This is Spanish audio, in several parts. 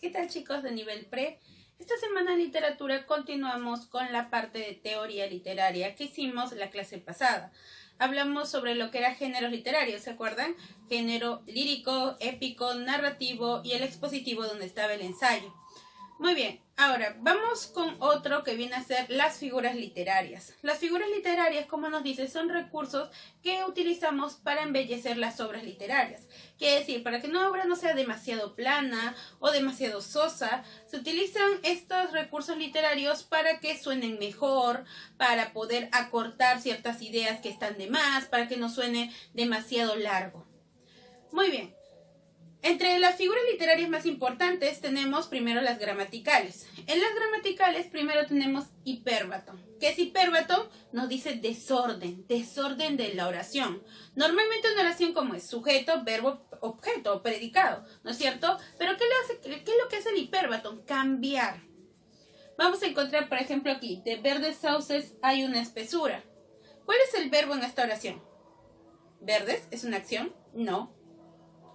¿Qué tal, chicos de nivel pre? Esta semana en literatura continuamos con la parte de teoría literaria que hicimos la clase pasada. Hablamos sobre lo que era géneros literarios, ¿se acuerdan? Género lírico, épico, narrativo y el expositivo donde estaba el ensayo. Muy bien, ahora vamos con otro que viene a ser las figuras literarias. Las figuras literarias, como nos dice, son recursos que utilizamos para embellecer las obras literarias. Quiere decir, para que una obra no sea demasiado plana o demasiado sosa, se utilizan estos recursos literarios para que suenen mejor, para poder acortar ciertas ideas que están de más, para que no suene demasiado largo. Muy bien. Entre las figuras literarias más importantes tenemos primero las gramaticales. En las gramaticales primero tenemos hipérbaton. ¿Qué es hipérbaton? Nos dice desorden de la oración. Normalmente una oración como es sujeto, verbo, objeto, predicado, ¿no es cierto? Pero ¿qué es lo que hace el hipérbaton? Cambiar. Vamos a encontrar, por ejemplo, aquí, de verdes sauces hay una espesura. ¿Cuál es el verbo en esta oración? ¿Verdes es una acción? No.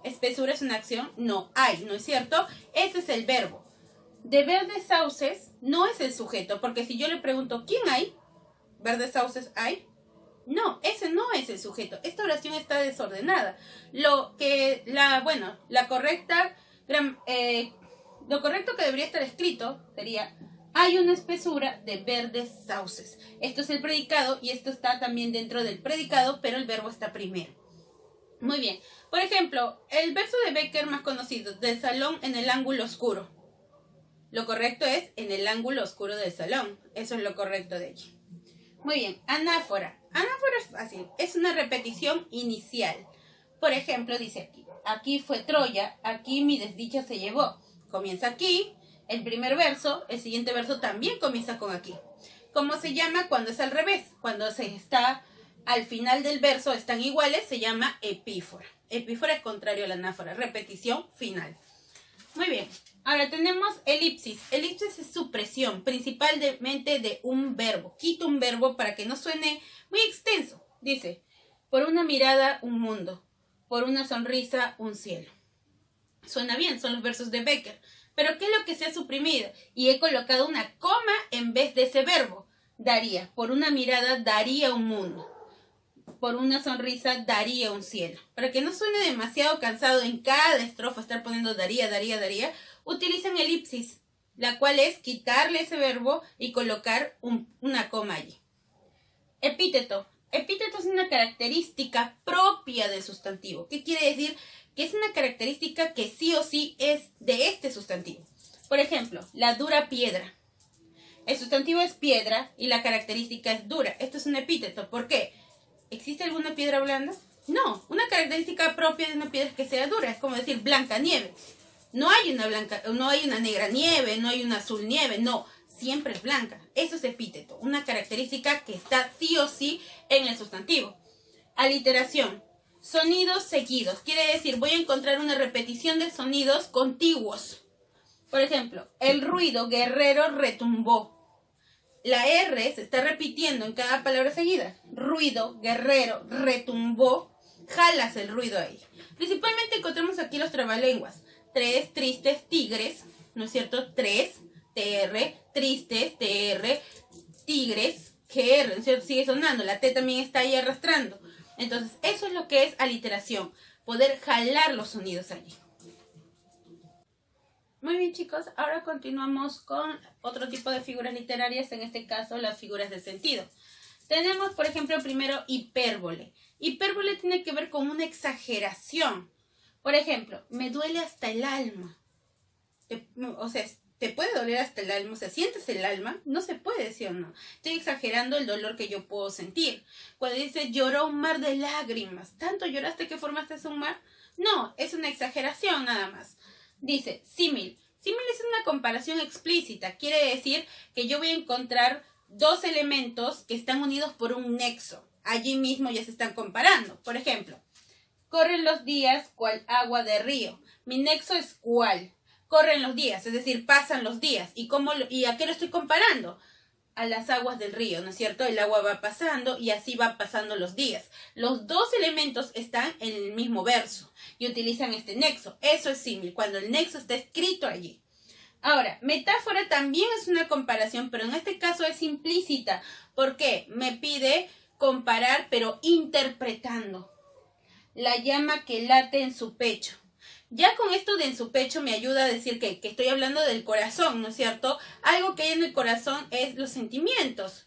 ¿Espesura es una acción? No, hay, ¿no es cierto? Ese es el verbo. De verdes sauces no es el sujeto, porque si yo le pregunto ¿quién hay? ¿Verdes sauces hay? No, ese no es el sujeto. Esta oración está desordenada. Lo correcto que debería estar escrito sería hay una espesura de verdes sauces. Esto es el predicado y esto está también dentro del predicado, pero el verbo está primero. Muy bien. Por ejemplo, el verso de Becker más conocido, del salón en el ángulo oscuro. Lo correcto es en el ángulo oscuro del salón. Eso es lo correcto de ello. Muy bien, anáfora. Anáfora es fácil, es una repetición inicial. Por ejemplo, dice aquí, aquí fue Troya, aquí mi desdicha se llevó. Comienza aquí, el primer verso, el siguiente verso también comienza con aquí. ¿Cómo se llama cuando es al revés? Cuando se está al final del verso, están iguales, se llama epífora. Epífora es contrario a la anáfora, repetición final. Muy bien, ahora tenemos elipsis. Elipsis es supresión, principalmente de un verbo. Quito un verbo para que no suene muy extenso. Dice, por una mirada, un mundo. Por una sonrisa, un cielo. Suena bien, son los versos de Becker. Pero ¿qué es lo que se ha suprimido? Y he colocado una coma en vez de ese verbo. Daría, por una mirada, daría un mundo. Por una sonrisa daría un cielo. Para que no suene demasiado cansado en cada estrofa estar poniendo daría, utilizan elipsis, la cual es quitarle ese verbo y colocar una coma allí. Epíteto. Epíteto es una característica propia del sustantivo. ¿Qué quiere decir? Que es una característica que sí o sí es de este sustantivo. Por ejemplo, la dura piedra. El sustantivo es piedra y la característica es dura. Esto es un epíteto. ¿Por qué? ¿Existe alguna piedra blanda? No, una característica propia de una piedra es que sea dura, es como decir blanca nieve. No hay una negra nieve, no hay una azul nieve, no, siempre es blanca. Eso es epíteto, una característica que está sí o sí en el sustantivo. Aliteración, sonidos seguidos, quiere decir voy a encontrar una repetición de sonidos contiguos. Por ejemplo, el ruido guerrero retumbó. La R se está repitiendo en cada palabra seguida. Ruido, guerrero, retumbó. Jalas el ruido ahí. Principalmente encontramos aquí los trabalenguas. Tres tristes tigres, ¿no es cierto? Tres, TR, tristes, TR, tigres, GR, ¿no es cierto? Sigue sonando. La T también está ahí arrastrando. Entonces, eso es lo que es aliteración. Poder jalar los sonidos allí. Muy bien, chicos, ahora continuamos con otro tipo de figuras literarias, en este caso las figuras de sentido. Tenemos, por ejemplo, primero hipérbole. Hipérbole tiene que ver con una exageración. Por ejemplo, me duele hasta el alma. ¿Te puede doler hasta el alma? O sea, ¿sientes el alma? No se puede, ¿sí o no? Estoy exagerando el dolor que yo puedo sentir. Cuando dice lloró un mar de lágrimas, ¿tanto lloraste que formaste un mar? No, es una exageración nada más. Dice, símil. Símil es una comparación explícita. Quiere decir que yo voy a encontrar dos elementos que están unidos por un nexo. Allí mismo ya se están comparando. Por ejemplo, corren los días cual agua de río. Mi nexo es cuál. Corren los días, es decir, pasan los días. ¿Y a qué lo estoy comparando? A las aguas del río, ¿no es cierto? El agua va pasando y así va pasando los días. Los dos elementos están en el mismo verso y utilizan este nexo. Eso es símil, cuando el nexo está escrito allí. Ahora, metáfora también es una comparación, pero en este caso es implícita. ¿Por qué? Me pide comparar, pero interpretando. La llama que late en su pecho. Ya con esto de en su pecho me ayuda a decir que estoy hablando del corazón, ¿no es cierto? Algo que hay en el corazón es los sentimientos.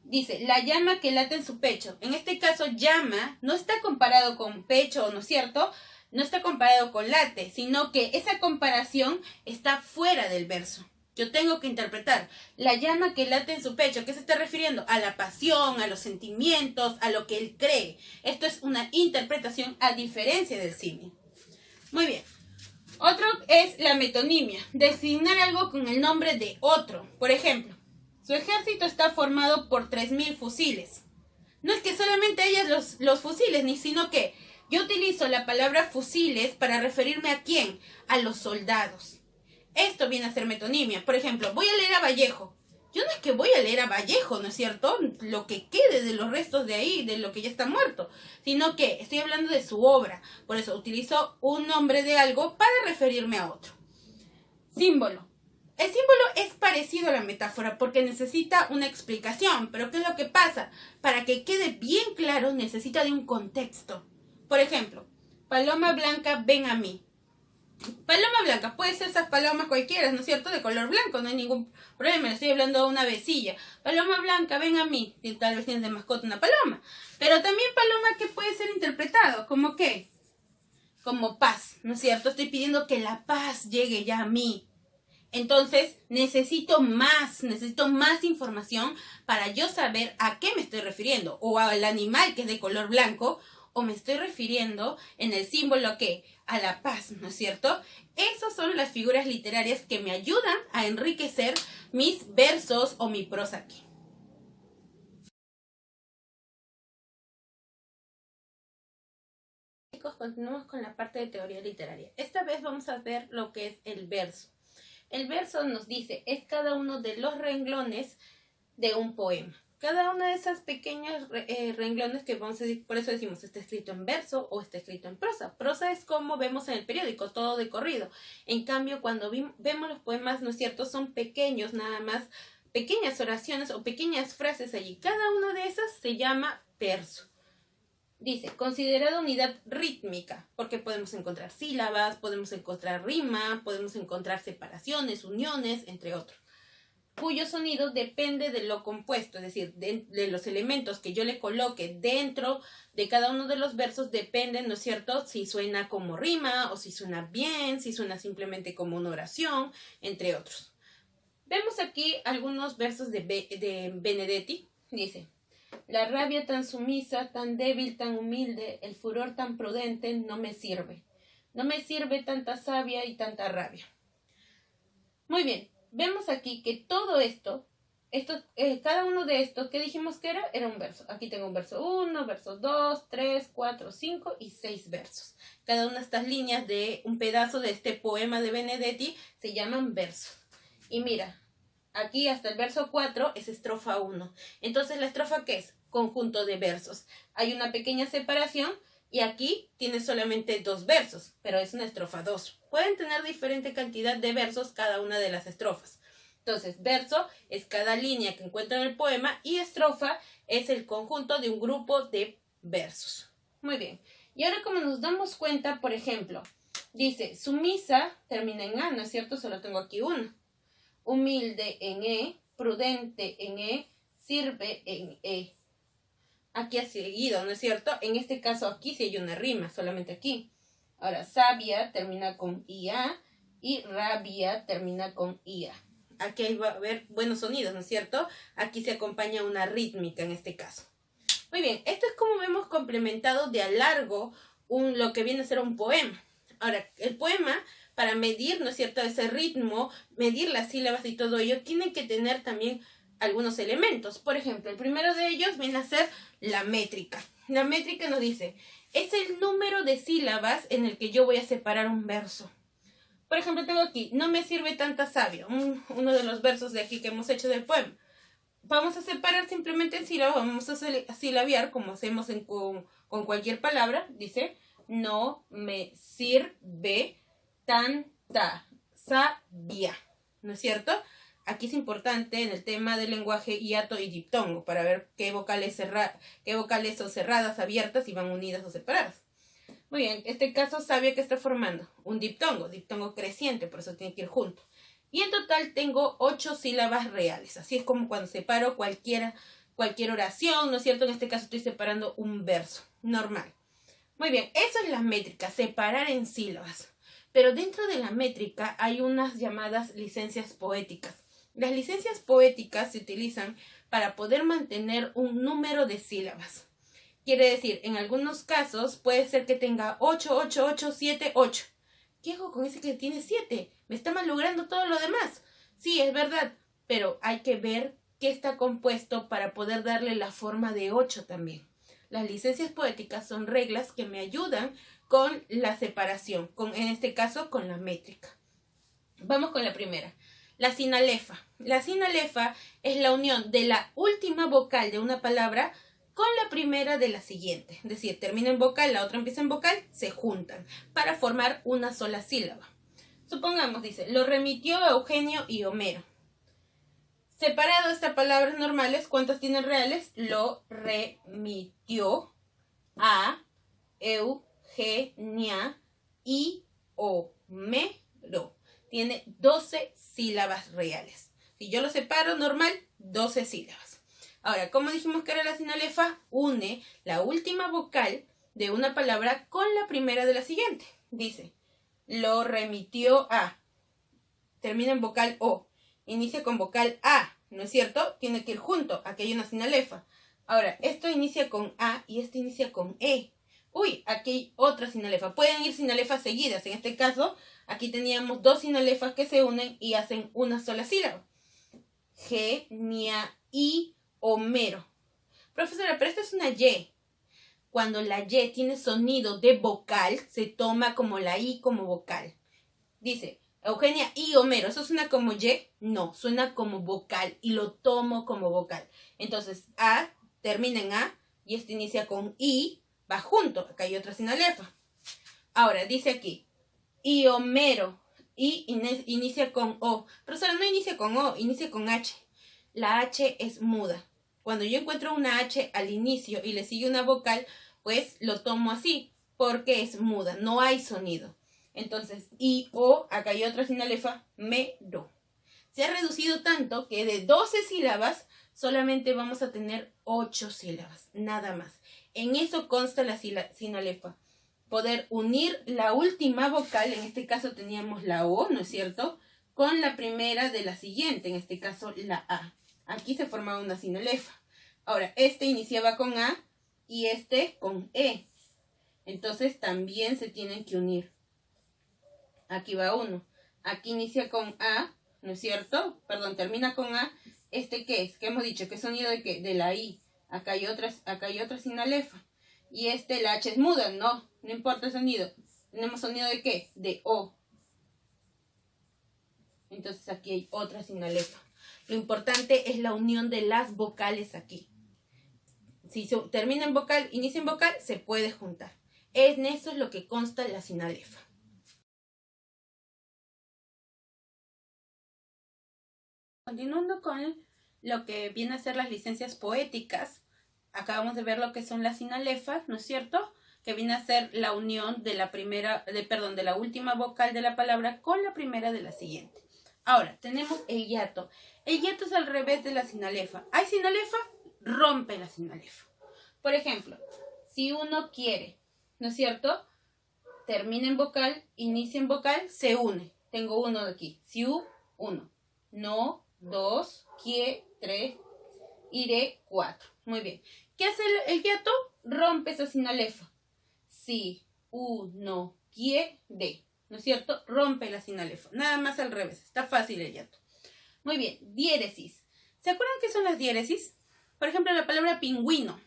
Dice, la llama que late en su pecho. En este caso, llama no está comparado con pecho, ¿no es cierto? No está comparado con late, sino que esa comparación está fuera del verso. Yo tengo que interpretar la llama que late en su pecho. ¿Qué se está refiriendo? A la pasión, a los sentimientos, a lo que él cree. Esto es una interpretación a diferencia del símil. Muy bien. Otro es la metonimia. Designar algo con el nombre de otro. Por ejemplo, su ejército está formado por 3.000 fusiles. No es que solamente haya los fusiles, sino que yo utilizo la palabra fusiles para referirme ¿a quién? A los soldados. Esto viene a ser metonimia. Por ejemplo, voy a leer a Vallejo. Yo no es que voy a leer a Vallejo, ¿no es cierto? Lo que quede de los restos de ahí, de lo que ya está muerto. Sino que estoy hablando de su obra. Por eso utilizo un nombre de algo para referirme a otro. Símbolo. El símbolo es parecido a la metáfora porque necesita una explicación. Pero ¿qué es lo que pasa? Para que quede bien claro necesita de un contexto. Por ejemplo, paloma blanca, ven a mí. Paloma blanca, puede ser esas palomas cualquiera, ¿no es cierto? De color blanco, no hay ningún problema, le estoy hablando de una avecilla. Paloma blanca, ven a mí. Y tal vez tienes de mascota una paloma. Pero también paloma que puede ser interpretado, ¿como qué? Como paz, ¿no es cierto? Estoy pidiendo que la paz llegue ya a mí. Entonces, necesito más información para yo saber a qué me estoy refiriendo. O al animal que es de color blanco, o me estoy refiriendo en el símbolo ¿qué? A la paz, ¿no es cierto? Esas son las figuras literarias que me ayudan a enriquecer mis versos o mi prosa aquí. Chicos, continuamos con la parte de teoría literaria. Esta vez vamos a ver lo que es el verso. El verso nos dice, es cada uno de los renglones de un poema. Cada una de esas pequeñas renglones que vamos a decir, por eso decimos, está escrito en verso o está escrito en prosa. Prosa es como vemos en el periódico, todo de corrido. En cambio, cuando vemos los poemas, ¿no es cierto? Son pequeños, nada más, pequeñas oraciones o pequeñas frases allí. Cada una de esas se llama verso. Dice, considerada unidad rítmica, porque podemos encontrar sílabas, podemos encontrar rima, podemos encontrar separaciones, uniones, entre otros, cuyo sonido depende de lo compuesto, es decir, de los elementos que yo le coloque dentro de cada uno de los versos, dependen, ¿no es cierto?, si suena como rima o si suena bien, si suena simplemente como una oración, entre otros. Vemos aquí algunos versos de Benedetti. Dice, la rabia tan sumisa, tan débil, tan humilde, el furor tan prudente no me sirve. No me sirve tanta savia y tanta rabia. Muy bien. Vemos aquí que todo esto, cada uno de estos, ¿qué dijimos que era? Era un verso. Aquí tengo un verso 1, verso 2, 3, 4, 5 y 6 versos. Cada una de estas líneas de un pedazo de este poema de Benedetti se llaman versos. Y mira, aquí hasta el verso 4 es estrofa 1. Entonces, ¿la estrofa qué es? Conjunto de versos. Hay una pequeña separación y aquí tiene solamente 2 versos, pero es una estrofa 2. Pueden tener diferente cantidad de versos cada una de las estrofas. Entonces, verso es cada línea que encuentra en el poema y estrofa es el conjunto de un grupo de versos. Muy bien. Y ahora como nos damos cuenta, por ejemplo, dice, sumisa termina en A, ¿no es cierto? Solo tengo aquí una. Humilde en E, prudente en E, sirve en E. Aquí ha seguido, ¿no es cierto? En este caso aquí sí hay una rima, solamente aquí. Ahora, sabia termina con IA y rabia termina con IA. Aquí va a haber buenos sonidos, ¿no es cierto? Aquí se acompaña una rítmica en este caso. Muy bien, esto es como vemos complementado de a largo lo que viene a ser un poema. Ahora, el poema, para medir, ¿no es cierto?, ese ritmo, medir las sílabas y todo ello, tiene que tener también algunos elementos. Por ejemplo, el primero de ellos viene a ser la métrica. La métrica nos dice, es el número de sílabas en el que yo voy a separar un verso. Por ejemplo, tengo aquí, no me sirve tanta savia, uno de los versos de aquí que hemos hecho del poema. Vamos a separar simplemente en sílabas, vamos a silabiar como hacemos con cualquier palabra. Dice, no me sirve tanta savia. ¿no es cierto? Aquí es importante en el tema del lenguaje hiato y diptongo para ver qué vocales son cerradas, abiertas y van unidas o separadas. Muy bien, en este caso sabia que está formando un diptongo creciente, por eso tiene que ir junto. Y en total tengo 8 sílabas reales. Así es como cuando separo cualquier oración, ¿no es cierto? En este caso estoy separando un verso normal. Muy bien, eso es la métrica, separar en sílabas. Pero dentro de la métrica hay unas llamadas licencias poéticas. Las licencias poéticas se utilizan para poder mantener un número de sílabas. Quiere decir, en algunos casos puede ser que tenga 8, 8, 8, 7, 8. ¿Qué hago con ese que tiene 7? Me está malogrando todo lo demás. Sí, es verdad, pero hay que ver qué está compuesto para poder darle la forma de 8 también. Las licencias poéticas son reglas que me ayudan con la separación, en este caso con la métrica. Vamos con la primera. La sinalefa. La sinalefa es la unión de la última vocal de una palabra con la primera de la siguiente. Es decir, termina en vocal, la otra empieza en vocal, se juntan para formar una sola sílaba. Supongamos, dice, lo remitió a Eugenio y Homero. Separado estas palabras normales, ¿cuántas tienen reales? Lo remitió a Eugenia y Homero. Tiene 12 sílabas reales. Si yo lo separo normal, 12 sílabas. Ahora, ¿cómo dijimos que era la sinalefa? Une la última vocal de una palabra con la primera de la siguiente. Dice, lo remitió a. Termina en vocal O. Inicia con vocal A, ¿no es cierto? Tiene que ir junto. Aquí hay una sinalefa. Ahora, esto inicia con A y esto inicia con E. Uy, aquí hay otra sinalefa. Pueden ir sinalefas seguidas. En este caso, aquí teníamos 2 sinalefas que se unen y hacen una sola sílaba. Genia y Homero. Profesora, pero esta es una Y. Cuando la Y tiene sonido de vocal, se toma como la I como vocal. Dice, Eugenia y Homero. ¿Eso suena como Y? No, suena como vocal y lo tomo como vocal. Entonces, A termina en A y este inicia con I, va junto. Acá hay otra sinalefa. Ahora, dice aquí, y Homero. Y inicia con O. Pero solo no inicia con O, inicia con H. La H es muda. Cuando yo encuentro una H al inicio y le sigue una vocal, pues lo tomo así, porque es muda, no hay sonido. Entonces, y O, acá hay otra sinalefa, mero. Se ha reducido tanto que de 12 sílabas solamente vamos a tener 8 sílabas, nada más. En eso consta la sinalefa. Poder unir la última vocal, en este caso teníamos la O, ¿no es cierto?, con la primera de la siguiente, en este caso la A. Aquí se formaba una sinalefa. Ahora, este iniciaba con A y este con E. Entonces también se tienen que unir. Aquí va uno. Aquí inicia con A, ¿no es cierto? Perdón, termina con A. ¿Este qué es? ¿Qué hemos dicho? ¿Qué sonido de qué? De la I. Acá hay otra sinalefa. Y la H es muda. No importa el sonido. ¿Tenemos sonido de qué? De O. Entonces aquí hay otra sinalefa. Lo importante es la unión de las vocales aquí. Si termina en vocal, inicia en vocal, se puede juntar. En eso es lo que consta la sinalefa. Continuando con lo que viene a ser las licencias poéticas, acabamos de ver lo que son las sinalefas, ¿no es cierto?, que viene a ser la unión de la última vocal de la palabra con la primera de la siguiente. Ahora, tenemos el hiato. El hiato es al revés de la sinalefa. ¿Hay sinalefa? Rompe la sinalefa. Por ejemplo, si uno quiere, ¿no es cierto?, termina en vocal, inicia en vocal, se une. Tengo uno de aquí. Si u, uno. No, 2, quiere, 3, iré, 4. Muy bien. ¿Qué hace el hiato? Rompe esa sinalefa. Si uno quiere, ¿no es cierto? Rompe la sinalefa. Nada más al revés. Está fácil el hiato. Muy bien. Diéresis. ¿Se acuerdan qué son las diéresis? Por ejemplo, la palabra pingüino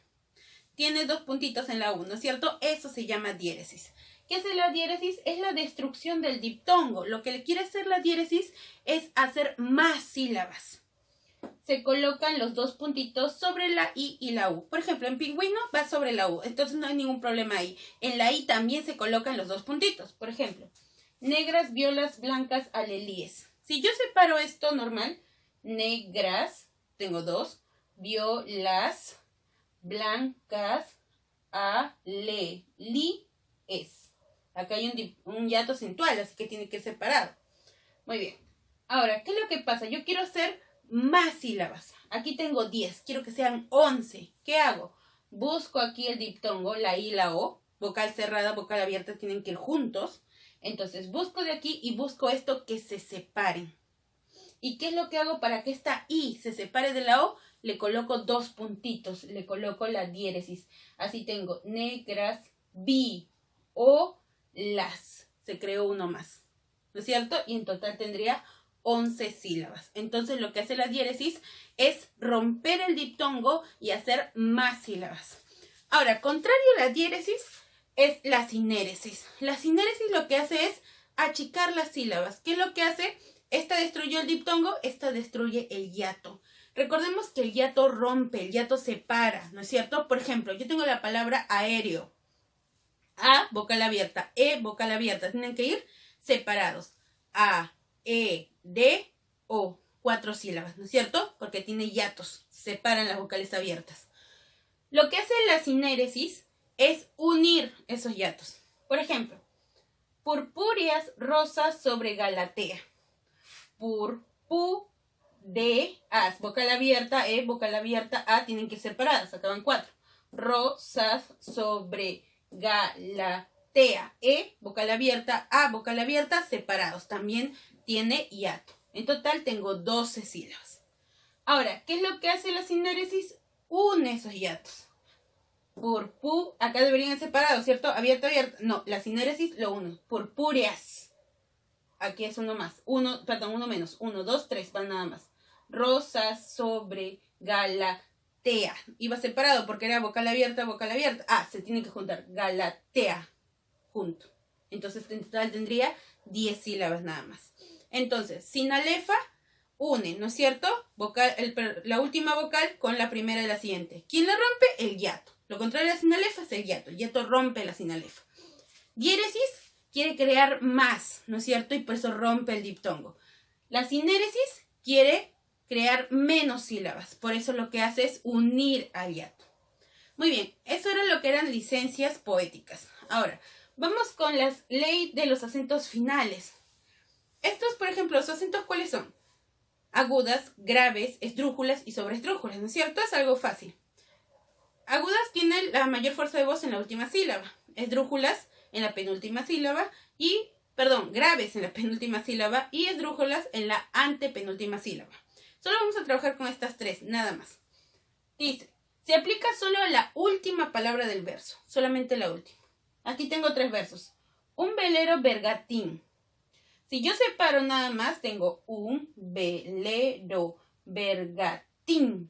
tiene 2 puntitos en la U, ¿no es cierto? Eso se llama diéresis. ¿Qué es la diéresis? Es la destrucción del diptongo. Lo que le quiere hacer la diéresis es hacer más sílabas. Se colocan los 2 puntitos sobre la I y la U. Por ejemplo, en pingüino va sobre la U, entonces no hay ningún problema ahí. En la I también se colocan los 2 puntitos. Por ejemplo, negras, violas, blancas, alelíes. Si yo separo esto normal, negras, tengo 2, violas, blancas, es. Acá hay un hiato acentual, así que tiene que ser separado. Muy bien. Ahora, ¿qué es lo que pasa? Yo quiero hacer más sílabas. Aquí tengo 10, quiero que sean 11. ¿Qué hago? Busco aquí el diptongo, la I y la O. Vocal cerrada, vocal abierta tienen que ir juntos. Entonces busco de aquí y busco esto que se separen. ¿Y qué es lo que hago para que esta I se separe de la O? Le coloco 2 puntitos, le coloco la diéresis. Así tengo negras, las. Se creó uno más, ¿no es cierto? Y en total tendría 11 sílabas. Entonces lo que hace la diéresis es romper el diptongo y hacer más sílabas. Ahora, contrario a la diéresis es la sinéresis. La sinéresis lo que hace es achicar las sílabas. ¿Qué es lo que hace? Esta destruyó el diptongo, esta destruye el hiato. Recordemos que el hiato rompe, el hiato separa, ¿no es cierto? Por ejemplo, yo tengo la palabra aéreo. A, vocal abierta, E, vocal abierta. Tienen que ir separados. A, E, D, O. 4 sílabas, ¿no es cierto? Porque tiene hiatos, separan las vocales abiertas. Lo que hace la sinéresis es unir esos hiatos. Por ejemplo, purpúreas rosas sobre Galatea. Purpúreas, vocal abierta, E, vocal abierta, A, tienen que ir separadas, acaban 4. Rosas sobre Galatea, E, vocal abierta, A, vocal abierta, separados. También tiene hiato. En total tengo 12 sílabas. Ahora, ¿qué es lo que hace la sinéresis? Une esos hiatos. Acá deberían ir separados, ¿cierto? Abierto, abierto. No, la sinéresis lo une. Purpúreas. Aquí es uno más. Uno menos. 1, 2, 3, van nada más. Rosas sobre Galatea. Iba separado porque era vocal abierta, vocal abierta. Ah, se tiene que juntar. Galatea. Junto. Entonces en total tendría 10 sílabas nada más. Entonces, sinalefa une, ¿no es cierto? La última vocal con la primera de la siguiente. ¿Quién la rompe? El hiato. Lo contrario de la sinalefa es el hiato. El hiato rompe la sinalefa. Diéresis quiere crear más, ¿no es cierto? Y por eso rompe el diptongo. La sinéresis quiere crear menos sílabas. Por eso lo que hace es unir al hiato. Muy bien, eso era lo que eran licencias poéticas. Ahora, vamos con la ley de los acentos finales. Estos, por ejemplo, los acentos, ¿cuáles son? Agudas, graves, esdrújulas y sobreesdrújulas, ¿no es cierto? Es algo fácil. Agudas tienen la mayor fuerza de voz en la última sílaba. Esdrújulas en la penúltima sílaba graves en la penúltima sílaba y esdrújulas en la antepenúltima sílaba. Solo vamos a trabajar con estas 3, nada más. Dice, se aplica solo a la última palabra del verso, solamente la última. Aquí tengo 3 versos. Un velero bergatín. Si yo separo nada más, tengo un velero bergatín.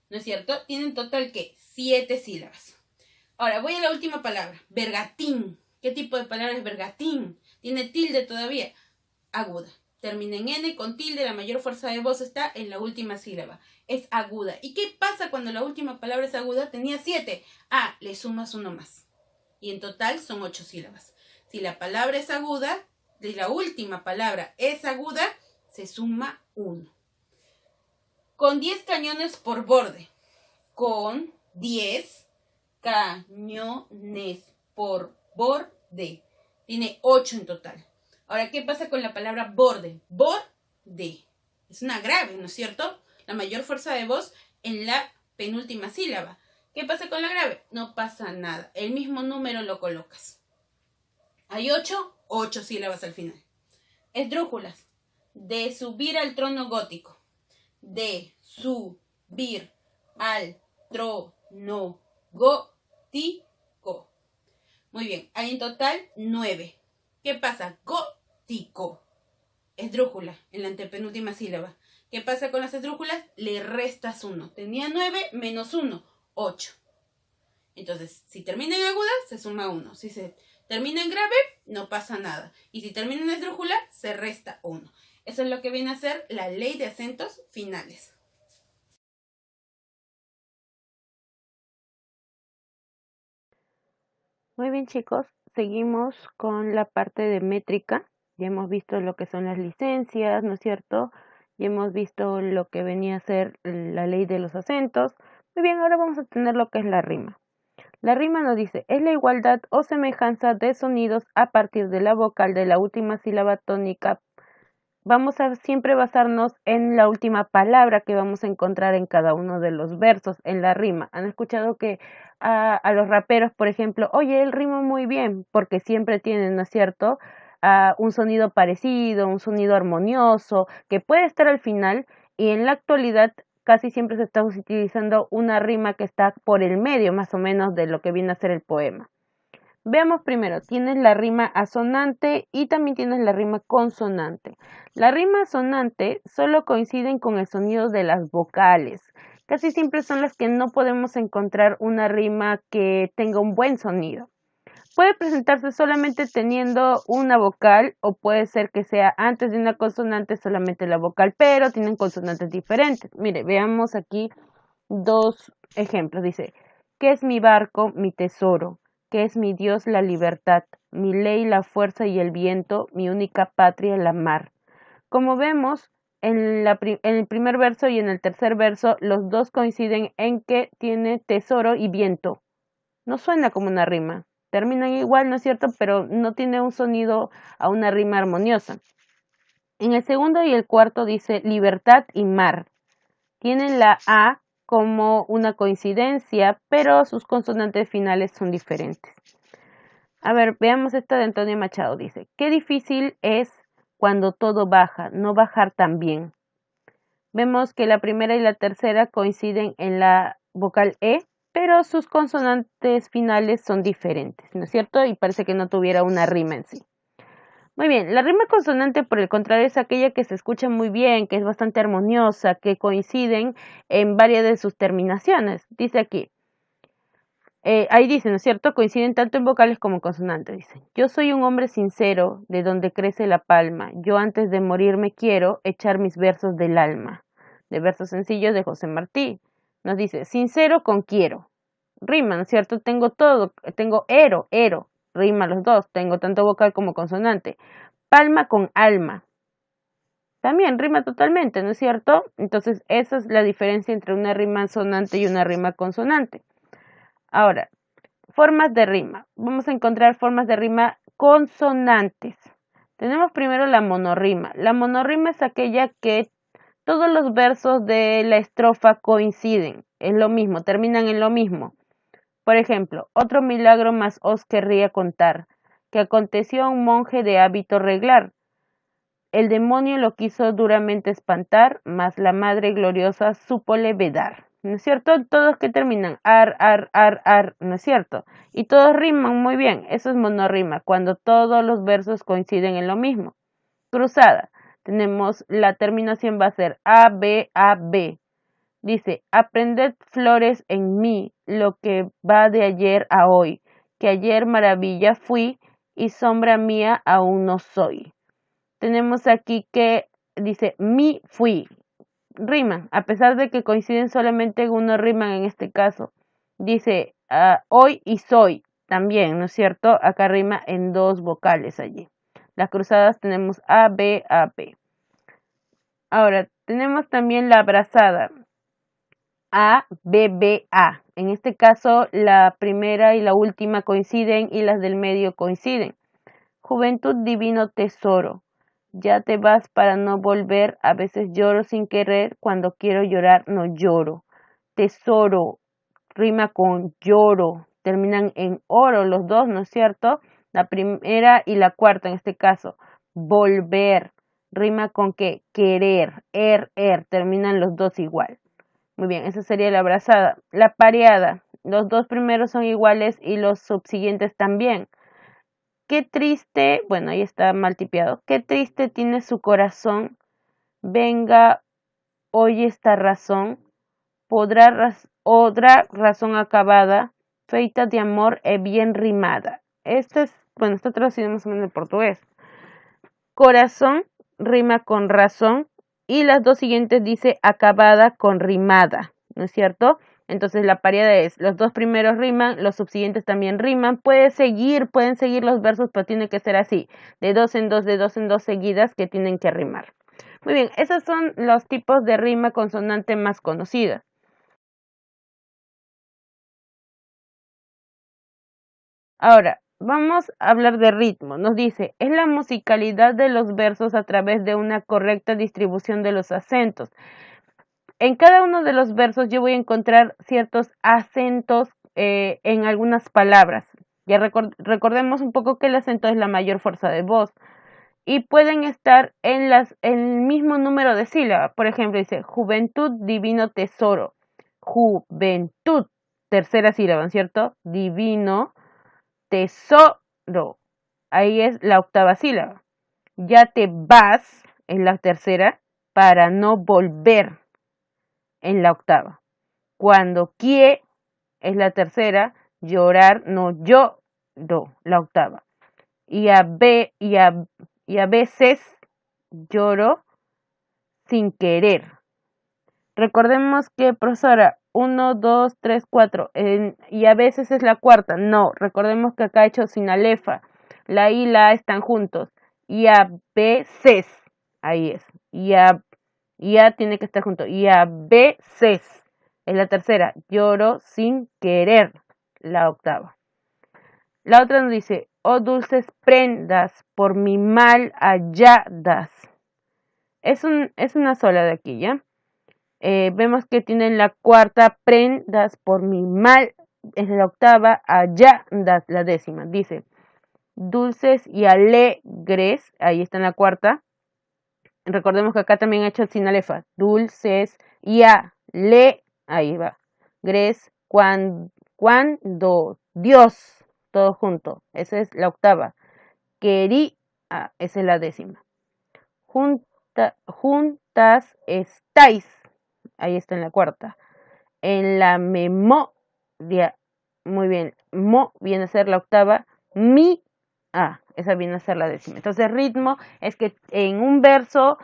¿No es cierto? Tiene en total, ¿qué? 7 sílabas. Ahora, voy a la última palabra. Bergatín. ¿Qué tipo de palabra es bergatín? Tiene tilde todavía. Aguda. Termina en N con tilde. La mayor fuerza de voz está en la última sílaba. Es aguda. ¿Y qué pasa cuando la última palabra es aguda? Tenía 7. Ah, le sumas uno más. Y en total son 8 sílabas. Si la palabra es aguda, si la última palabra es aguda, se suma 1. Con 10 cañones por borde. Con 10 cañones por borde. Tiene 8 en total. Ahora, ¿qué pasa con la palabra borde? Borde. Es una grave, ¿no es cierto? La mayor fuerza de voz en la penúltima sílaba. ¿Qué pasa con la grave? No pasa nada. El mismo número lo colocas. Hay 8 sílabas al final. Esdrújulas. De subir al trono gótico. De subir al trono gótico. Muy bien, hay en total 9. ¿Qué pasa? Gótico. Esdrújula en la antepenúltima sílaba. ¿Qué pasa con las esdrújulas? Le restas 1. Tenía 9 menos 1, 8. Entonces, si termina en aguda, se suma 1. Si se termina en grave, no pasa nada. Y si termina en esdrújula, se resta 1. Eso es lo que viene a ser la ley de acentos finales. Muy bien, chicos, seguimos con la parte de métrica. Ya hemos visto lo que son las licencias, ¿no es cierto? Ya hemos visto lo que venía a ser la ley de los acentos. Muy bien, ahora vamos a tener lo que es la rima. La rima nos dice, es la igualdad o semejanza de sonidos a partir de la vocal de la última sílaba tónica. Vamos a siempre basarnos en la última palabra que vamos a encontrar en cada uno de los versos, en la rima. ¿Han escuchado que a los raperos, por ejemplo, oye, él rima muy bien? Porque siempre tienen, ¿no es cierto?, un sonido parecido, un sonido armonioso, que puede estar al final, y en la actualidad casi siempre se está utilizando una rima que está por el medio, más o menos, de lo que viene a ser el poema. Veamos primero, tienes la rima asonante y también tienes la rima consonante. La rima asonante solo coinciden con el sonido de las vocales. Casi siempre son las que no podemos encontrar una rima que tenga un buen sonido. Puede presentarse solamente teniendo una vocal o puede ser que sea antes de una consonante solamente la vocal, pero tienen consonantes diferentes. Mire, veamos aquí dos ejemplos. Dice, ¿qué es mi barco, mi tesoro? ¿Qué es mi Dios, la libertad? Mi ley, la fuerza y el viento, mi única patria, la mar. Como vemos, en el primer verso y en el tercer verso, los dos coinciden en que tiene tesoro y viento. No suena como una rima. Terminan igual, ¿no es cierto? Pero no tiene un sonido a una rima armoniosa. En el segundo y el cuarto dice libertad y mar. Tienen la A como una coincidencia, pero sus consonantes finales son diferentes. A ver, veamos esta de Antonio Machado. Dice, qué difícil es cuando todo baja, no bajar tan bien. Vemos que la primera y la tercera coinciden en la vocal E, pero sus consonantes finales son diferentes, ¿no es cierto? Y parece que no tuviera una rima en sí. Muy bien, la rima consonante, por el contrario, es aquella que se escucha muy bien, que es bastante armoniosa, que coinciden en varias de sus terminaciones. Dice aquí, ahí dice, ¿no es cierto? Coinciden tanto en vocales como en consonantes. Dice, yo soy un hombre sincero, de donde crece la palma. Yo antes de morirme quiero echar mis versos del alma. De versos sencillos de José Martí. Nos dice, sincero con quiero. Rima, ¿no es cierto? Tengo todo, tengo ero, rima los dos, tengo tanto vocal como consonante. Palma con alma. También rima totalmente, ¿no es cierto? Entonces, esa es la diferencia entre una rima sonante y una rima consonante. Ahora, formas de rima. Vamos a encontrar formas de rima consonantes. Tenemos primero la monorrima. La monorrima es aquella que todos los versos de la estrofa coinciden. Es lo mismo, terminan en lo mismo. Por ejemplo, otro milagro más os querría contar, que aconteció a un monje de hábito reglar. El demonio lo quiso duramente espantar, mas la Madre Gloriosa súpole vedar. ¿No es cierto? Todos que terminan ar, ¿no es cierto? Y todos riman muy bien. Eso es monorrima, cuando todos los versos coinciden en lo mismo. Cruzada. Tenemos la terminación va a ser A, B. Dice, aprended flores en mí, lo que va de ayer a hoy, que ayer maravilla fui y sombra mía aún no soy. Tenemos aquí que dice mi fui, riman, a pesar de que coinciden solamente uno riman en este caso. Dice hoy y soy, también, ¿no es cierto? Acá rima en dos vocales allí. Las cruzadas tenemos A, B. Ahora, tenemos también la abrazada. A, B, A. En este caso, la primera y la última coinciden y las del medio coinciden. Juventud divino tesoro. Ya te vas para no volver, a veces lloro sin querer, cuando quiero llorar no lloro. Tesoro, rima con lloro, terminan en oro los dos, ¿no es cierto? La primera y la cuarta en este caso. Volver, rima con que querer, terminan los dos igual. Muy bien, esa sería la abrazada. La pareada, los dos primeros son iguales y los subsiguientes también. Qué triste, bueno, ahí está mal tipiado. Qué triste tiene su corazón. Venga, oye esta razón. Otra razón acabada, feita de amor e bien rimada. Esta traducido más o menos en portugués. Corazón rima con razón y las dos siguientes dice acabada con rimada, ¿no es cierto? Entonces la pareada es, los dos primeros riman, los subsiguientes también riman. Pueden seguir los versos, pero tiene que ser así, de dos en dos, de dos en dos seguidas que tienen que rimar. Muy bien, esos son los tipos de rima consonante más conocidas. Ahora, vamos a hablar de ritmo. Nos dice, es la musicalidad de los versos a través de una correcta distribución de los acentos. En cada uno de los versos yo voy a encontrar ciertos acentos en algunas palabras. Ya recordemos un poco que el acento es la mayor fuerza de voz y pueden estar en el mismo número de sílabas. Por ejemplo, dice juventud, divino tesoro. Juventud, tercera sílaba, ¿cierto? Divino tesoro. Ahí es la octava sílaba. Ya te vas, es la tercera, para no volver, en la octava. Cuando quiere es la tercera, llorar, no lloro, la octava. Y a veces lloro sin querer. Recordemos que, profesora, 1, 2, 3, 4, y a veces es la cuarta. No, recordemos que acá he hecho sin alefa. La I y la A están juntos. Y a veces, ahí es. Y a tiene que estar junto. Y a veces es la tercera. Lloro sin querer, la octava. La otra nos dice, oh dulces prendas, por mi mal halladas. Es una sola de aquí, ¿ya? Vemos que tienen la cuarta, prendas por mi mal, es la octava, halladas, la décima. Dice, dulces y alegres, ahí está en la cuarta. Recordemos que acá también he hecho sin alefa. Dulces y ahí va. Gres, cuando Dios, todo junto. Esa es la octava. Quería, esa es la décima. Juntas estáis. Ahí está en la cuarta. En la memoria. Muy bien. Mo viene a ser la octava. Esa viene a ser la décima. Entonces, ritmo es que en un verso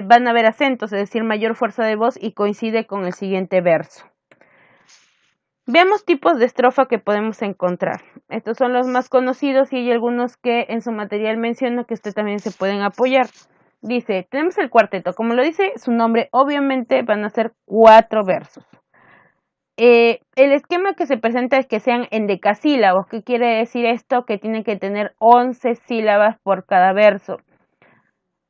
van a haber acentos, es decir, mayor fuerza de voz y coincide con el siguiente verso. Veamos tipos de estrofa que podemos encontrar. Estos son los más conocidos y hay algunos que en su material menciona que usted también se pueden apoyar. Dice, tenemos el cuarteto. Como lo dice su nombre, obviamente van a ser 4 versos. El esquema que se presenta es que sean endecasílabos. ¿Qué quiere decir esto? Que tienen que tener 11 sílabas por cada verso.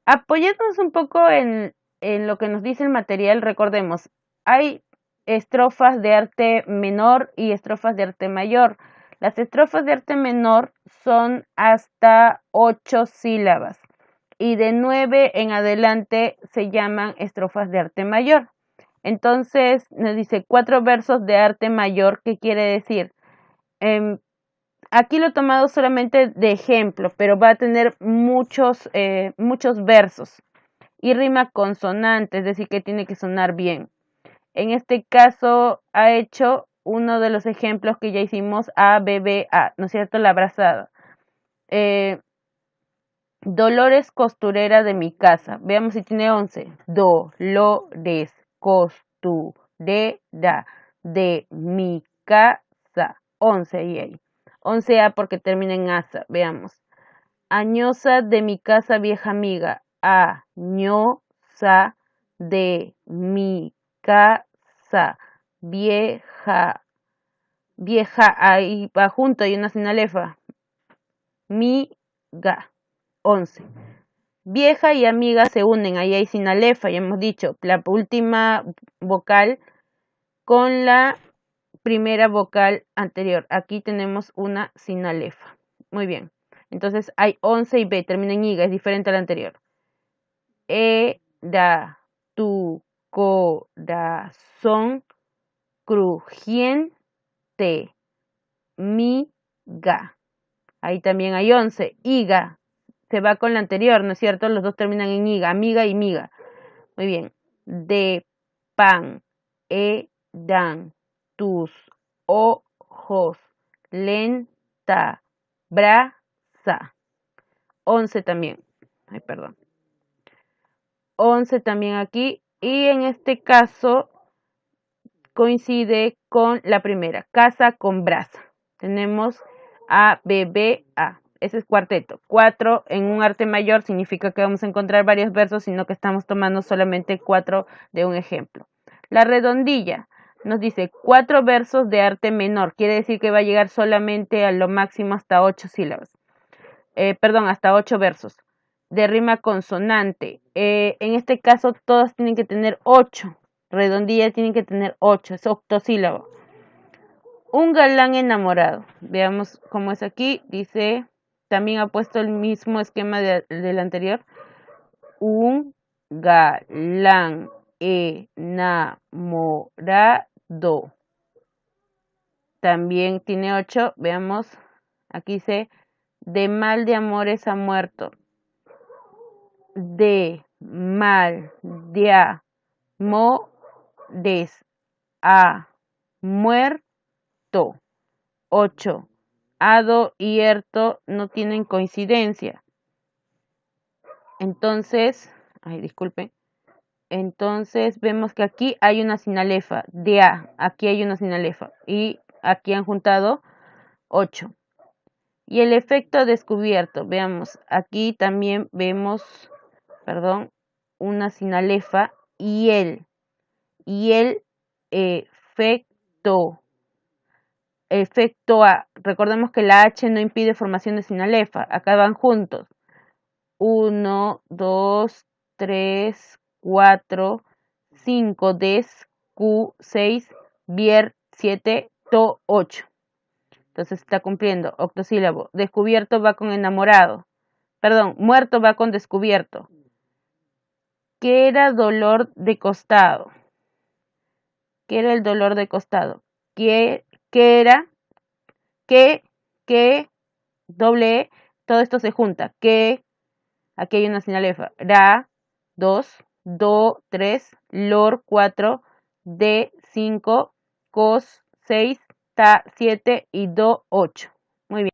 Apoyándonos un poco en lo que nos dice el material, recordemos, hay estrofas de arte menor y estrofas de arte mayor. Las estrofas de arte menor son hasta 8 sílabas y de 9 en adelante se llaman estrofas de arte mayor. Entonces nos dice 4 versos de arte mayor. ¿Qué quiere decir? Aquí lo he tomado solamente de ejemplo, pero va a tener muchos versos y rima consonante, es decir, que tiene que sonar bien. En este caso ha hecho uno de los ejemplos que ya hicimos, A, B, B, A, ¿no es cierto? La abrazada. Dolores costurera de mi casa. Veamos si tiene 11. Dolores costurera de mi casa. 11 y ahí. 11A porque termina en asa. Veamos. Añosa de mi casa vieja amiga. Añosa de mi casa vieja. Vieja, ahí va junto, hay una sin alefa. Miga. 11. Vieja y amiga se unen, ahí hay sin alefa, ya hemos dicho, la última vocal con la primera vocal anterior. Aquí tenemos una sin alefa. Muy bien. Entonces hay 11 y B, termina en iga, es diferente a la anterior. Era tu corazón crujiente, miga. Ahí también hay 11, iga. Se va con la anterior, ¿no es cierto? Los dos terminan en iga, amiga y miga. Muy bien. De pan eran tus ojos, lenta, brasa. 11 también. Ay, perdón. 11 también aquí. Y en este caso coincide con la primera, casa con brasa. Tenemos A, B, B, A. Ese es cuarteto. 4 en un arte mayor significa que vamos a encontrar varios versos, sino que estamos tomando solamente 4 de un ejemplo. La redondilla nos dice 4 versos de arte menor. Quiere decir que va a llegar solamente a lo máximo hasta 8 sílabas. Hasta 8 versos. De rima consonante. En este caso todas tienen que tener 8. Redondilla tienen que tener 8. Es octosílabo. Un galán enamorado. Veamos cómo es aquí. Dice, también ha puesto el mismo esquema del anterior. Un galán enamorado. También tiene 8. Veamos, aquí dice, de mal de amores ha muerto. De mal de amores ha muerto. 8. Hado y erto no tienen coincidencia. Entonces, disculpen. Entonces vemos que aquí hay una sinalefa de A. Aquí hay una sinalefa. Y aquí han juntado 8. Y el efecto descubierto. Veamos, aquí también vemos, una sinalefa y el efecto. Efecto A. Recordemos que la H no impide formación de sinalefa. Acá van juntos. 1, 2, 3, 4, 5, des, Q, 6, vier, 7, to, 8. Entonces está cumpliendo. Octosílabo. Descubierto va con enamorado. Muerto va con descubierto. ¿Qué era dolor de costado? ¿Qué era el dolor de costado? ¿Qué era? ¿Qué? Doble E. Todo esto se junta. ¿Qué? Aquí hay una sinalefa. Ra, 2, do, 3, lor, 4, de, 5, cos, 6, ta, 7 y do, 8. Muy bien.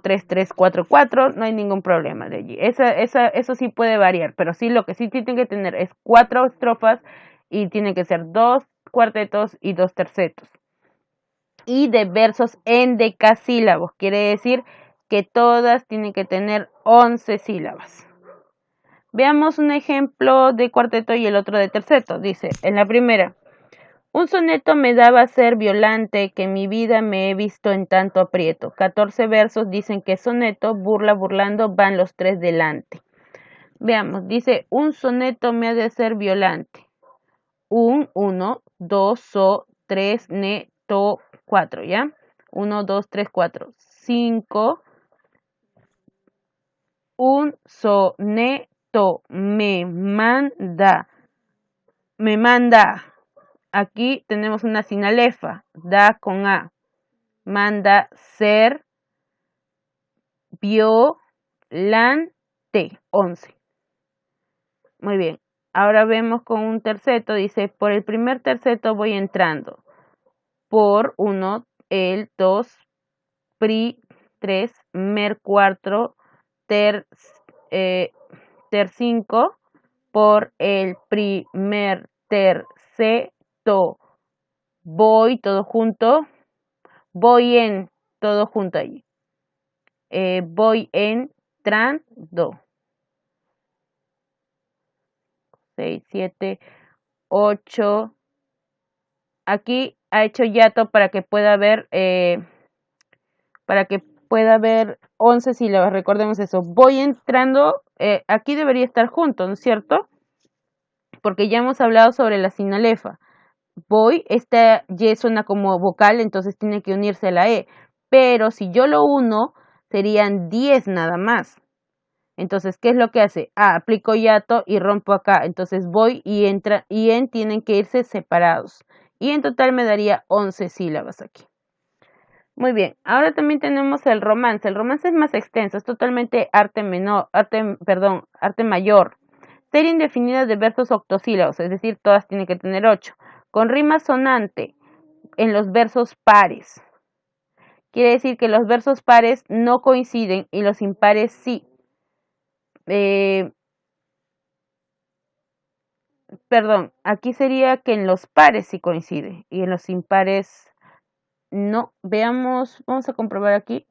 3, 3, 4, 4, no hay ningún problema de allí. Eso sí puede variar, pero sí lo que sí tienen que tener es 4 estrofas y tienen que ser 2 cuartetos y 2 tercetos. Y de versos endecasílabos, quiere decir que todas tienen que tener 11 sílabas. Veamos un ejemplo de cuarteto y el otro de terceto. Dice, en la primera, un soneto me daba ser violante, que mi vida me he visto en tanto aprieto. 14 versos dicen que soneto, burla, burlando, van los 3 delante. Veamos, dice, un soneto me ha de ser violante. 1, 2, so, 3, ne, to, 4, ¿ya? 1, 2, 3, 4, 5. Un soneto me manda. Aquí tenemos una sinalefa, da con A. Manda ser violante. 11. Muy bien. Ahora vemos con un terceto, dice, por el primer terceto voy entrando. Por 1, el 2, pri, 3, mer 4, ter 5, por el primer terceto voy todo junto, voy en todo junto allí, voy entrando. 6, 7, 8. Aquí ha hecho hiato para que pueda ver 11 sílabas. Recordemos eso. Voy entrando, aquí debería estar junto, ¿no es cierto? Porque ya hemos hablado sobre la sinalefa. Voy, esta Y suena como vocal, entonces tiene que unirse a la E. Pero si yo lo uno, serían 10 nada más. Entonces, ¿qué es lo que hace? Aplico hiato y rompo acá. Entonces voy y entra y en tienen que irse separados. Y en total me daría 11 sílabas aquí. Muy bien, ahora también tenemos el romance. El romance es más extenso, es totalmente arte mayor. Serie indefinida de versos octosílabos, es decir, todas tienen que tener 8. Con rima sonante en los versos pares. Quiere decir que los versos pares no coinciden y los impares sí. perdón, aquí sería que en los pares sí coincide y en los impares no. Veamos, vamos a comprobar aquí.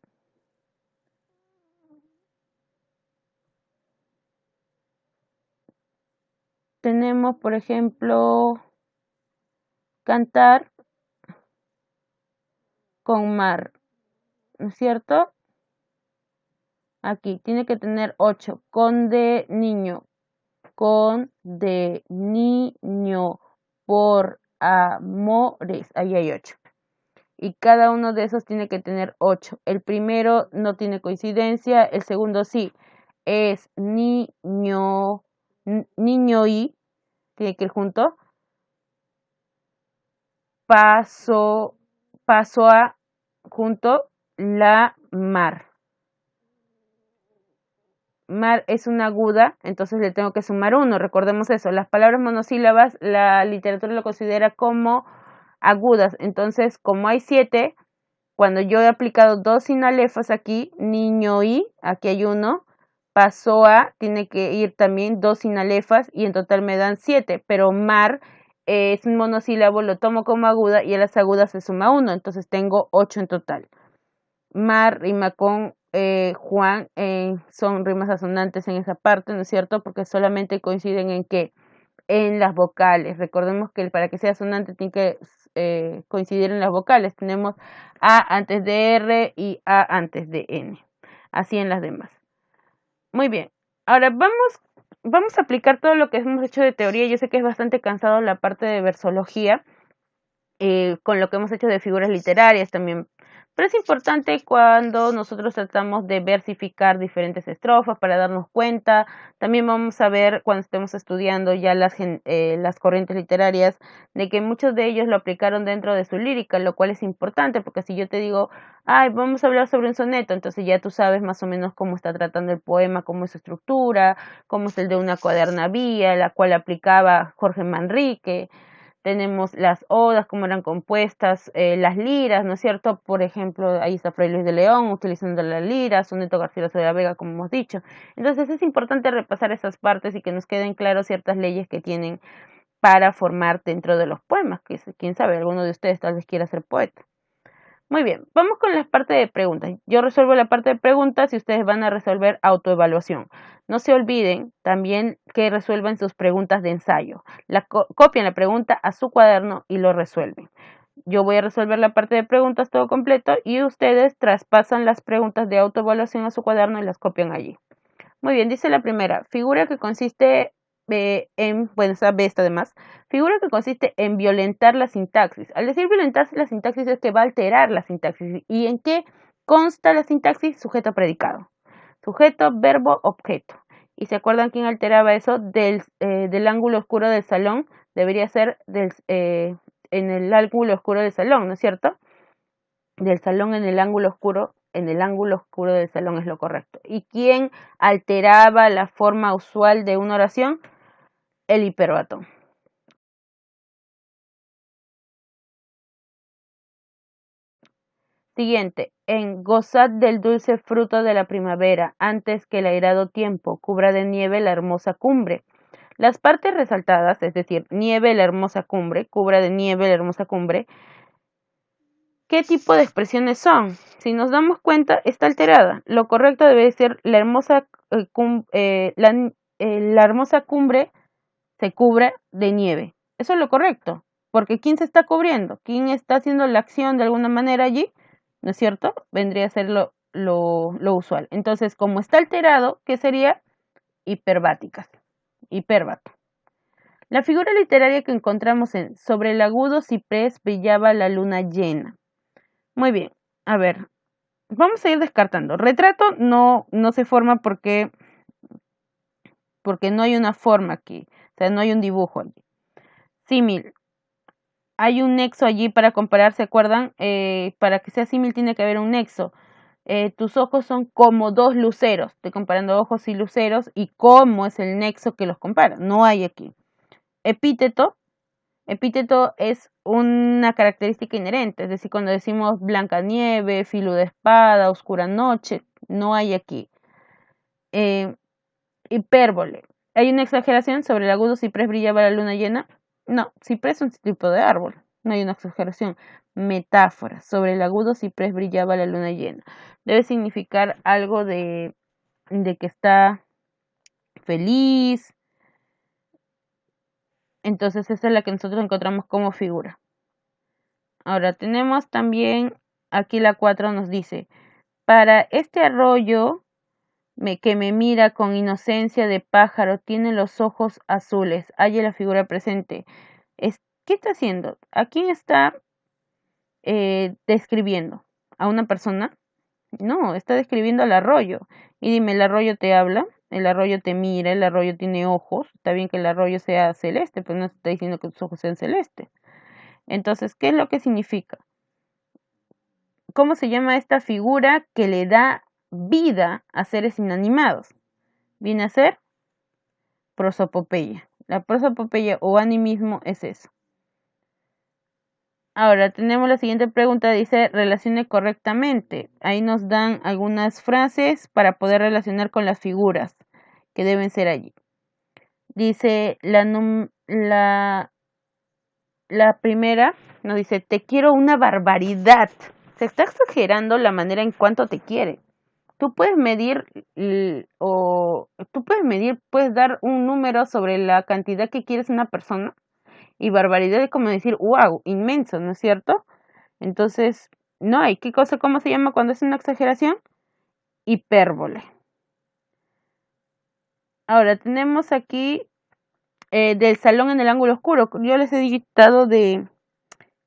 Tenemos, por ejemplo, cantar con mar, ¿no es cierto? Aquí tiene que tener 8. Con de niño, por amores, ahí hay 8. Y cada uno de esos tiene que tener 8. El primero no tiene coincidencia, el segundo sí. Es niño y, tiene que ir junto. Paso a, junto, la mar. Mar es una aguda, entonces le tengo que sumar 1. Recordemos eso. Las palabras monosílabas, la literatura lo considera como agudas. Entonces, como hay 7, cuando yo he aplicado 2 sinalefas aquí, niño y, aquí hay 1, pasó a, tiene que ir también 2 sinalefas y en total me dan 7. Pero mar es un monosílabo, lo tomo como aguda y a las agudas se suma 1. Entonces tengo 8 en total. Mar rima con Juan, son rimas asonantes en esa parte, ¿no es cierto? Porque solamente coinciden en que en las vocales. Recordemos que para que sea asonante tiene que coincidir en las vocales. Tenemos A antes de R y A antes de N. Así en las demás. Muy bien. Ahora vamos a aplicar todo lo que hemos hecho de teoría. Yo sé que es bastante cansado la parte de versología. Con lo que hemos hecho de figuras literarias también. Pero es importante cuando nosotros tratamos de versificar diferentes estrofas para darnos cuenta. También vamos a ver cuando estemos estudiando ya las corrientes literarias de que muchos de ellos lo aplicaron dentro de su lírica, lo cual es importante porque si yo te digo, ay, vamos a hablar sobre un soneto, entonces ya tú sabes más o menos cómo está tratando el poema, cómo es su estructura, cómo es el de una cuaderna vía, la cual aplicaba Jorge Manrique. Tenemos las odas, cómo eran compuestas, las liras, ¿no es cierto? Por ejemplo, ahí está Fray Luis de León utilizando la lira, Soneto Garcilaso de la Vega, como hemos dicho. Entonces es importante repasar esas partes y que nos queden claras ciertas leyes que tienen para formar dentro de los poemas, que quién sabe, alguno de ustedes tal vez quiera ser poeta. Muy bien, vamos con la parte de preguntas. Yo resuelvo la parte de preguntas y ustedes van a resolver autoevaluación. No se olviden también que resuelvan sus preguntas de ensayo. Copian la pregunta a su cuaderno y lo resuelven. Yo voy a resolver la parte de preguntas todo completo y ustedes traspasan las preguntas de autoevaluación a su cuaderno y las copian allí. Muy bien, dice la primera, figura que consiste esa B está además, figura que consiste en violentar la sintaxis. Al decir violentar la sintaxis es que va a alterar la sintaxis. ¿Y en qué consta la sintaxis? Sujeto predicado. Sujeto, verbo, objeto. ¿Y se acuerdan quién alteraba eso? Del ángulo oscuro del salón. Debería ser en el ángulo oscuro del salón, ¿no es cierto? Del salón en el ángulo oscuro del salón es lo correcto. ¿Y quién alteraba la forma usual de una oración? El hiperbatón. Siguiente, en gozad del dulce fruto de la primavera, antes que el airado tiempo cubra de nieve la hermosa cumbre. Las partes resaltadas, es decir, nieve la hermosa cumbre, cubra de nieve la hermosa cumbre, ¿qué tipo de expresiones son? Si nos damos cuenta, está alterada. Lo correcto debe ser la hermosa cumbre se cubre de nieve. Eso es lo correcto, porque ¿quién se está cubriendo? ¿Quién está haciendo la acción de alguna manera allí? ¿No es cierto? Vendría a ser lo usual. Entonces, como está alterado, ¿qué sería? Hiperbáticas. Hiperbato. La figura literaria que encontramos en Sobre el agudo ciprés brillaba la luna llena. Muy bien, a ver, vamos a ir descartando. Retrato no se forma porque no hay una forma aquí, o sea, no hay un dibujo allí. Símil, hay un nexo allí para comparar, ¿se acuerdan? Para que sea símil tiene que haber un nexo. Tus ojos son como dos luceros, estoy comparando ojos y luceros y cómo es el nexo que los compara, no hay aquí. Epíteto es una característica inherente, es decir, cuando decimos blanca nieve, filo de espada, oscura noche, no hay aquí. Hipérbole. ¿Hay una exageración? ¿Sobre el agudo ciprés brillaba la luna llena? No, ciprés es un tipo de árbol. No hay una exageración. Metáfora. Sobre el agudo ciprés brillaba la luna llena. Debe significar algo de que está feliz. Entonces esa es la que nosotros encontramos como figura. Ahora tenemos también, aquí la 4 nos dice, para este arroyo que me mira con inocencia de pájaro, tiene los ojos azules. Halla la figura presente. ¿Qué está haciendo? ¿A quién está describiendo? ¿A una persona? No, está describiendo al arroyo. Y dime, ¿el arroyo te habla? El arroyo te mira, el arroyo tiene ojos. Está bien que el arroyo sea celeste, pero no está diciendo que tus ojos sean celestes. Entonces, ¿qué es lo que significa? ¿Cómo se llama esta figura que le da vida a seres inanimados? Viene a ser prosopopeya. La prosopopeya o animismo es eso. Ahora tenemos la siguiente pregunta, dice relacione correctamente. Ahí nos dan algunas frases para poder relacionar con las figuras que deben ser allí. Dice la primera, nos dice, te quiero una barbaridad. Se está exagerando la manera en cuanto te quiere. Tú puedes medir puedes dar un número sobre la cantidad que quieres una persona. Y barbaridad es como decir, wow, inmenso, ¿no es cierto? Entonces, no hay. ¿Cómo se llama cuando es una exageración? Hipérbole. Ahora, tenemos aquí del salón en el ángulo oscuro. Yo les he dictado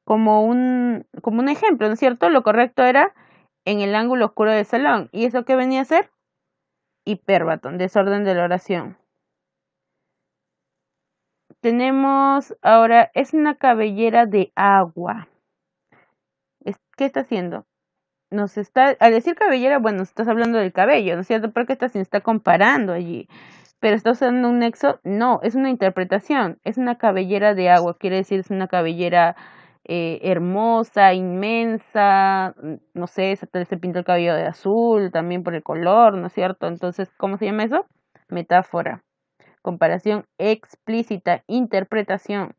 como un ejemplo, ¿no es cierto? Lo correcto era en el ángulo oscuro del salón. ¿Y eso qué venía a ser? Hipérbaton, desorden de la oración. Tenemos ahora, es una cabellera de agua. ¿Qué está haciendo? Al decir cabellera, bueno, estás hablando del cabello, ¿no es cierto? Porque se está comparando allí. Pero está usando un nexo, no, es una interpretación, es una cabellera de agua, quiere decir, es una cabellera hermosa, inmensa, no sé, se pintó el cabello de azul, también por el color, ¿no es cierto? Entonces, ¿cómo se llama eso? Metáfora, comparación explícita, interpretación.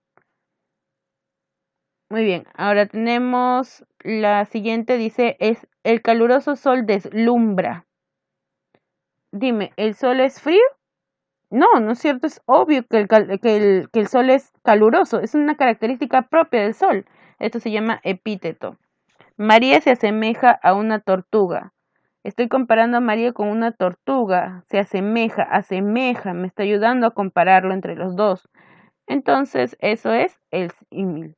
Muy bien, ahora tenemos la siguiente, dice, es el caluroso sol deslumbra. Dime, ¿el sol es frío? No, no es cierto, es obvio que el sol es caluroso, es una característica propia del sol. Esto se llama epíteto. María se asemeja a una tortuga. Estoy comparando a María con una tortuga. Se asemeja, me está ayudando a compararlo entre los dos. Entonces, eso es el símil.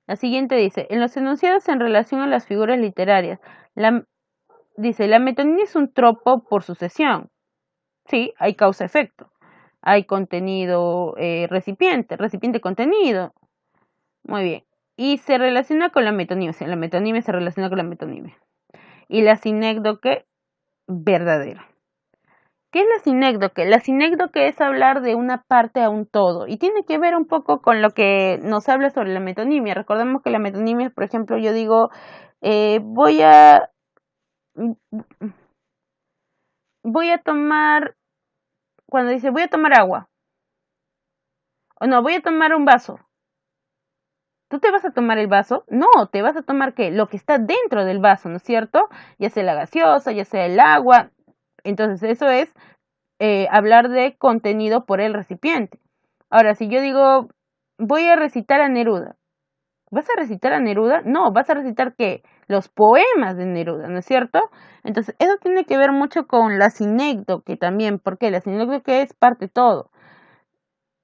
La siguiente dice, en los enunciados en relación a las figuras literarias, dice, la metonimia es un tropo por sucesión. Sí, hay causa-efecto. Hay contenido recipiente contenido. Muy bien. Y se relaciona con la metonimia. O sea, la metonimia se relaciona con la metonimia. Y la sinécdoque verdadera. ¿Qué es la sinécdoque? La sinécdoque es hablar de una parte a un todo. Y tiene que ver un poco con lo que nos habla sobre la metonimia. Recordemos que la metonimia, por ejemplo, yo digo, voy a tomar, cuando dice voy a tomar agua, o no, voy a tomar un vaso. ¿Tú te vas a tomar el vaso? No, te vas a tomar ¿qué? Lo que está dentro del vaso, ¿no es cierto? Ya sea la gaseosa, ya sea el agua. Entonces eso es hablar de contenido por el recipiente. Ahora, si yo digo, voy a recitar a Neruda. ¿Vas a recitar a Neruda? No, vas a recitar ¿qué? Los poemas de Neruda, ¿no es cierto? Entonces, eso tiene que ver mucho con la sinécdoque también. ¿Por qué? La sinécdoque es parte de todo.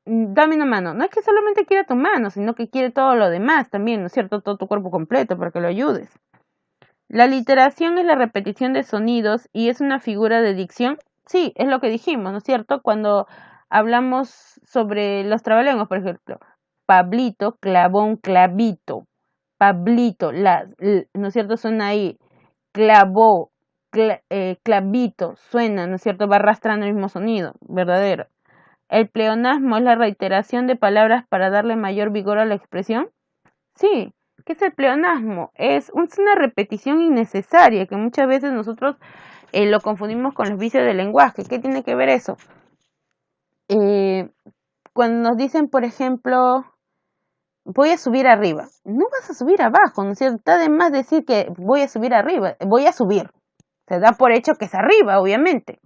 Dame una mano. No es que solamente quiera tu mano, sino que quiere todo lo demás también, ¿no es cierto? Todo tu cuerpo completo para que lo ayudes. La literación es la repetición de sonidos y es una figura de dicción. Sí, es lo que dijimos, ¿no es cierto? Cuando hablamos sobre los trabalenguas, por ejemplo. Pablito clavó un clavito. Pablito, ¿no es cierto? Suena ahí. Clavó, clavito, suena, ¿no es cierto? Va arrastrando el mismo sonido, verdadero. ¿El pleonasmo es la reiteración de palabras para darle mayor vigor a la expresión? Sí. ¿Qué es el pleonasmo? Es una repetición innecesaria que muchas veces nosotros lo confundimos con los vicios del lenguaje. ¿Qué tiene que ver eso? cuando nos dicen, por ejemplo, voy a subir arriba, no vas a subir abajo, ¿no es cierto? Está de más decir que voy a subir arriba, voy a subir. Se da por hecho que es arriba, obviamente.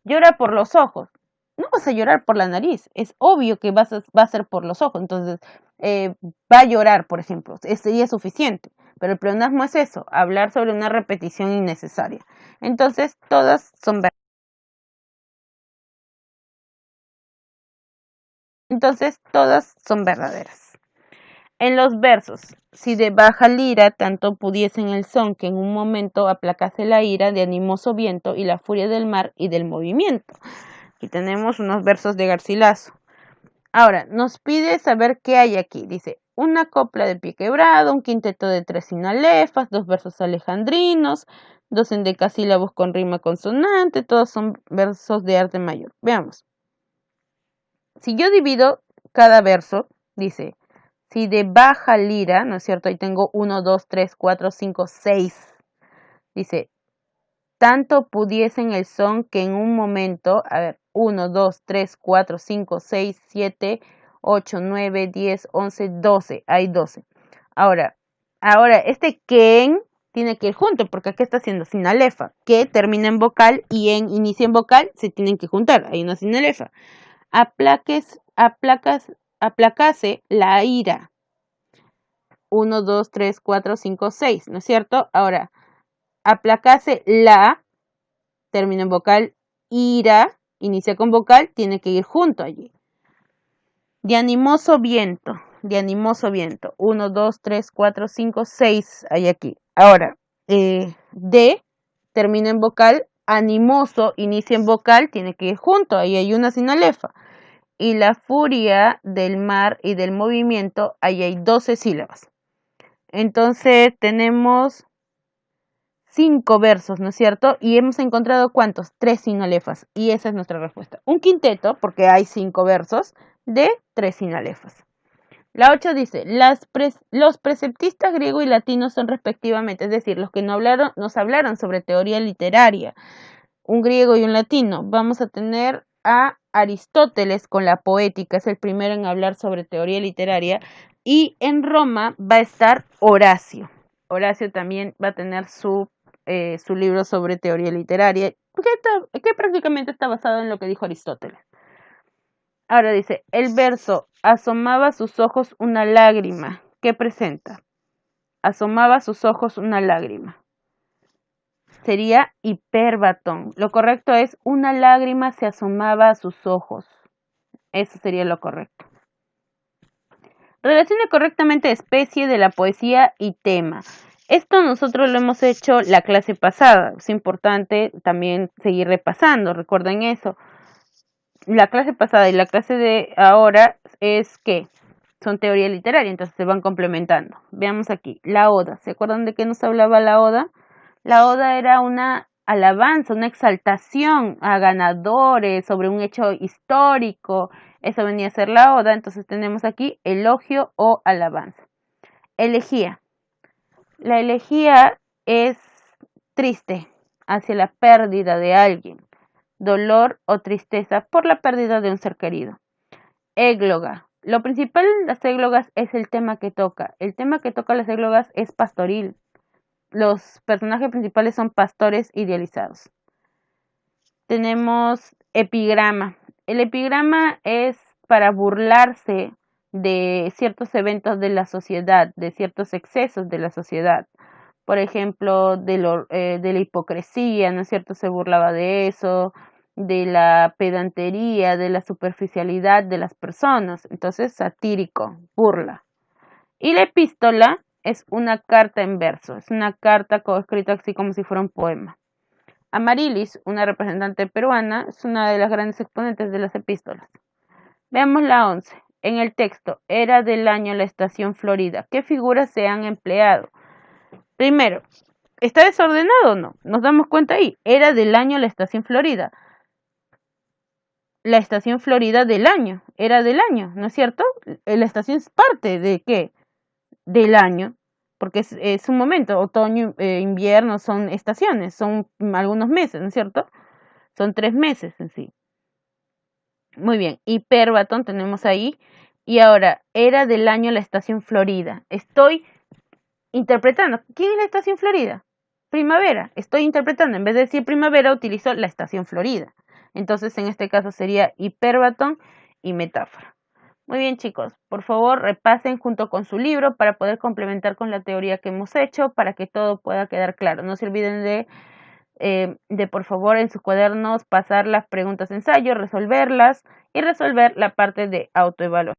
Llora por los ojos. No vas a llorar por la nariz, es obvio que va a ser por los ojos, entonces va a llorar, por ejemplo, sería suficiente, pero el pleonasmo es eso, hablar sobre una repetición innecesaria. Entonces, todas son verdaderas. En los versos, si de baja lira tanto pudiesen el son que en un momento aplacase la ira de animoso viento y la furia del mar y del movimiento. Aquí tenemos unos versos de Garcilaso. Ahora, nos pide saber qué hay aquí. Dice, una copla de pie quebrado, un quinteto de 3 sinalefas, 2 versos alejandrinos, 2 endecasílabos con rima consonante, todos son versos de arte mayor. Veamos. Si yo divido cada verso, dice, si de baja lira, ¿no es cierto? Ahí tengo 1, 2, 3, 4, 5, 6. Dice, tanto pudiesen el son que en un momento, a ver, 1, 2, 3, 4, 5, 6, 7, 8, 9, 10, 11, 12. Hay 12. Ahora este ken tiene que ir junto, porque aquí está haciendo sinalefa, que termina en vocal y en inicia en vocal se tienen que juntar. Hay una sinalefa. Aplacase la ira. 1, 2, 3, 4, 5, 6, ¿no es cierto? Ahora, aplacase la, termina en vocal, ira, inicia con vocal, tiene que ir junto allí. De animoso viento. 1, 2, 3, 4, 5, 6 hay aquí. Ahora, de, termina en vocal, animoso, inicia en vocal, tiene que ir junto, ahí hay una sinalefa. Y la furia del mar y del movimiento, ahí hay 12 sílabas. Entonces tenemos 5 versos, ¿no es cierto? Y hemos encontrado ¿cuántos? 3 sinalefas. Y esa es nuestra respuesta. Un quinteto, porque hay 5 versos, de 3 sinalefas. La 8 dice, los preceptistas griego y latino son respectivamente, es decir, los que nos hablaron sobre teoría literaria, un griego y un latino. Vamos a tener a Aristóteles con la poética, es el primero en hablar sobre teoría literaria, y en Roma va a estar Horacio. Horacio también va a tener su libro sobre teoría literaria, que prácticamente está basado en lo que dijo Aristóteles. Ahora dice, el verso, asomaba a sus ojos una lágrima. ¿Qué presenta? Asomaba a sus ojos una lágrima. Sería hiperbatón. Lo correcto es, una lágrima se asomaba a sus ojos. Eso sería lo correcto. Relacione correctamente especie de la poesía y tema. Esto nosotros lo hemos hecho la clase pasada. Es importante también seguir repasando. Recuerden eso. La clase pasada y la clase de ahora es que son teoría literaria, entonces se van complementando. Veamos aquí, la oda. ¿Se acuerdan de qué nos hablaba la oda? La oda era una alabanza, una exaltación a ganadores sobre un hecho histórico. Eso venía a ser la oda, entonces tenemos aquí elogio o alabanza. Elegía. La elegía es triste hacia la pérdida de alguien, dolor o tristeza por la pérdida de un ser querido. Égloga. Lo principal en las églogas es el tema que toca. El tema que toca las églogas es pastoril. Los personajes principales son pastores idealizados. Tenemos epigrama. El epigrama es para burlarse de ciertos eventos de la sociedad, de ciertos excesos de la sociedad. Por ejemplo, de la hipocresía, ¿no es cierto? Se burlaba de eso, de la pedantería, de la superficialidad de las personas. Entonces, satírico, burla. Y la epístola es una carta en verso, es una carta escrita así como si fuera un poema. Amarilis, una representante peruana, es una de las grandes exponentes de las epístolas. Veamos la 11. En el texto, era del año la estación florida. ¿Qué figuras se han empleado? Primero, ¿está desordenado o no? Nos damos cuenta ahí. Era del año la estación florida. La estación florida del año. Era del año, ¿no es cierto? La estación es parte de ¿qué? Del año. Porque es un momento. Otoño, invierno son estaciones. Son algunos meses, ¿no es cierto? Son 3 meses en sí. Muy bien, hiperbatón tenemos ahí. Y ahora, era del año la estación Florida. Estoy interpretando. ¿Quién es la estación Florida? Primavera. Estoy interpretando. En vez de decir primavera, utilizo la estación Florida. Entonces, en este caso sería hiperbatón y metáfora. Muy bien, chicos. Por favor, repasen junto con su libro para poder complementar con la teoría que hemos hecho, para que todo pueda quedar claro. No se olviden de por favor en sus cuadernos pasar las preguntas de ensayo, resolverlas y resolver la parte de autoevaluación.